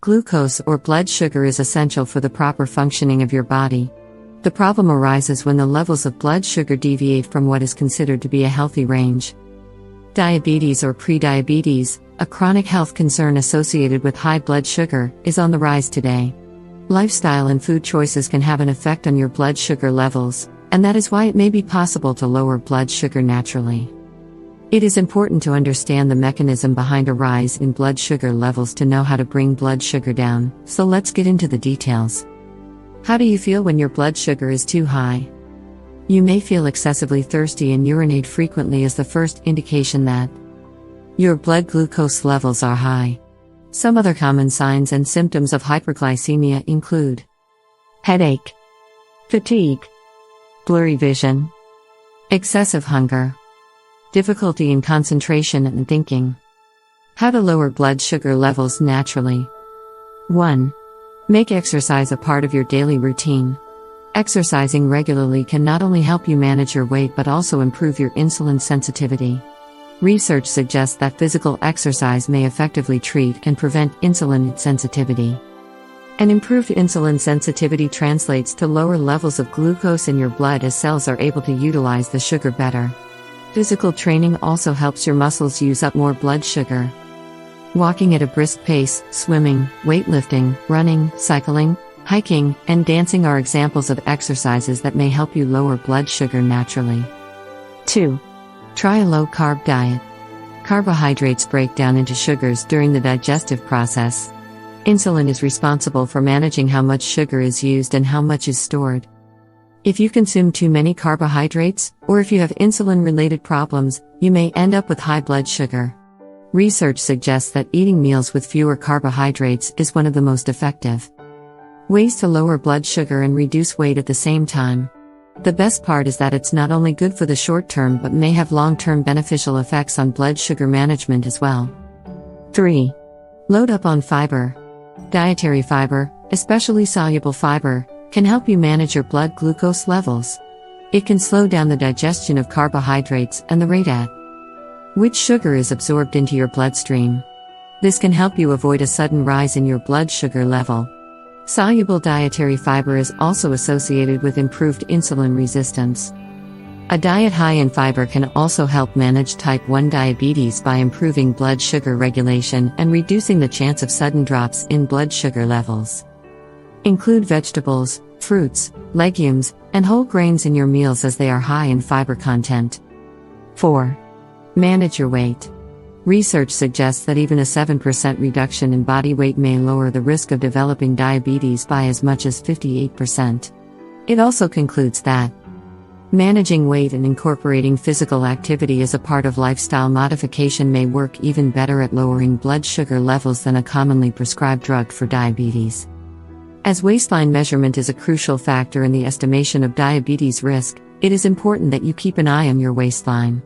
Glucose or blood sugar is essential for the proper functioning of your body. The problem arises when the levels of blood sugar deviate from what is considered to be a healthy range. Diabetes or prediabetes, a chronic health concern associated with high blood sugar, is on the rise today. Lifestyle and food choices can have an effect on your blood sugar levels, and that is why it may be possible to lower blood sugar naturally. It is important to understand the mechanism behind a rise in blood sugar levels to know how to bring blood sugar down, so let's get into the details. How do you feel when your blood sugar is too high? You may feel excessively thirsty and urinate frequently as the first indication that your blood glucose levels are high. Some other common signs and symptoms of hyperglycemia include headache, fatigue, blurry vision, excessive hunger, difficulty in concentration and thinking. How to lower blood sugar levels naturally. 1. Make exercise a part of your daily routine. Exercising regularly can not only help you manage your weight but also improve your insulin sensitivity. Research suggests that physical exercise may effectively treat and prevent insulin sensitivity. An improved insulin sensitivity translates to lower levels of glucose in your blood as cells are able to utilize the sugar better. Physical training also helps your muscles use up more blood sugar. Walking at a brisk pace, swimming, weightlifting, running, cycling, hiking, and dancing are examples of exercises that may help you lower blood sugar naturally. 2. Try a low-carb diet. Carbohydrates break down into sugars during the digestive process. Insulin is responsible for managing how much sugar is used and how much is stored. If you consume too many carbohydrates, or if you have insulin-related problems, you may end up with high blood sugar. Research suggests that eating meals with fewer carbohydrates is one of the most effective ways to lower blood sugar and reduce weight at the same time. The best part is that it's not only good for the short term but may have long-term beneficial effects on blood sugar management as well. 3. Load up on fiber. Dietary fiber, especially soluble fiber, can help you manage your blood glucose levels. It can slow down the digestion of carbohydrates and the rate at which sugar is absorbed into your bloodstream. This can help you avoid a sudden rise in your blood sugar level. Soluble dietary fiber is also associated with improved insulin resistance. A diet high in fiber can also help manage type 1 diabetes by improving blood sugar regulation and reducing the chance of sudden drops in blood sugar levels. Include vegetables, fruits, legumes, and whole grains in your meals as they are high in fiber content. 4. Manage your weight. Research suggests that even a 7% reduction in body weight may lower the risk of developing diabetes by as much as 58%. It also concludes that managing weight and incorporating physical activity as a part of lifestyle modification may work even better at lowering blood sugar levels than a commonly prescribed drug for diabetes. As waistline measurement is a crucial factor in the estimation of diabetes risk, it is important that you keep an eye on your waistline.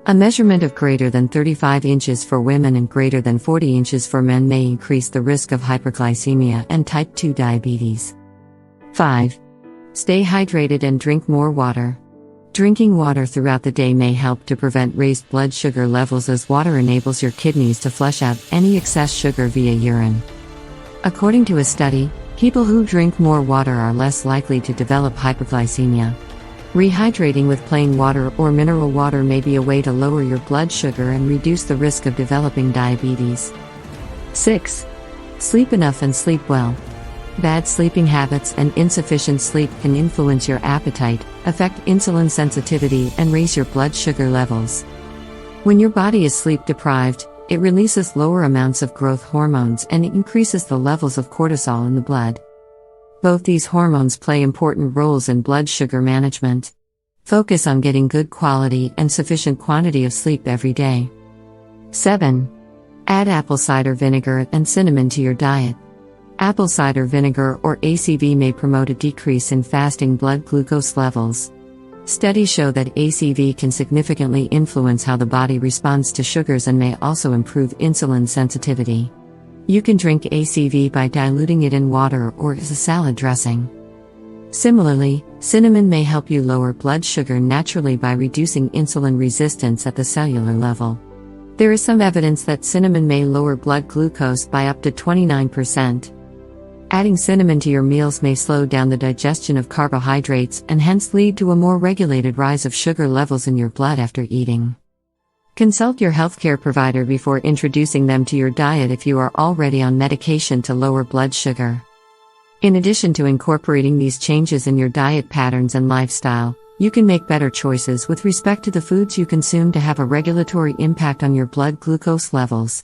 A measurement of greater than 35 inches for women and greater than 40 inches for men may increase the risk of hyperglycemia and type 2 diabetes. 5. Stay hydrated and drink more water. Drinking water throughout the day may help to prevent raised blood sugar levels as water enables your kidneys to flush out any excess sugar via urine. According to a study, people who drink more water are less likely to develop hyperglycemia. Rehydrating with plain water or mineral water may be a way to lower your blood sugar and reduce the risk of developing diabetes. 6. Sleep enough and sleep well. Bad sleeping habits and insufficient sleep can influence your appetite, affect insulin sensitivity, and raise your blood sugar levels. When your body is sleep deprived, it releases lower amounts of growth hormones and it increases the levels of cortisol in the blood. Both these hormones play important roles in blood sugar management. Focus on getting good quality and sufficient quantity of sleep every day. 7. Add apple cider vinegar and cinnamon to your diet. Apple cider vinegar or ACV may promote a decrease in fasting blood glucose levels. Studies show that ACV can significantly influence how the body responds to sugars and may also improve insulin sensitivity. You can drink ACV by diluting it in water or as a salad dressing. Similarly, cinnamon may help you lower blood sugar naturally by reducing insulin resistance at the cellular level. There is some evidence that cinnamon may lower blood glucose by up to 29%. Adding cinnamon to your meals may slow down the digestion of carbohydrates and hence lead to a more regulated rise of sugar levels in your blood after eating. Consult your healthcare provider before introducing them to your diet if you are already on medication to lower blood sugar. In addition to incorporating these changes in your diet patterns and lifestyle, you can make better choices with respect to the foods you consume to have a regulatory impact on your blood glucose levels.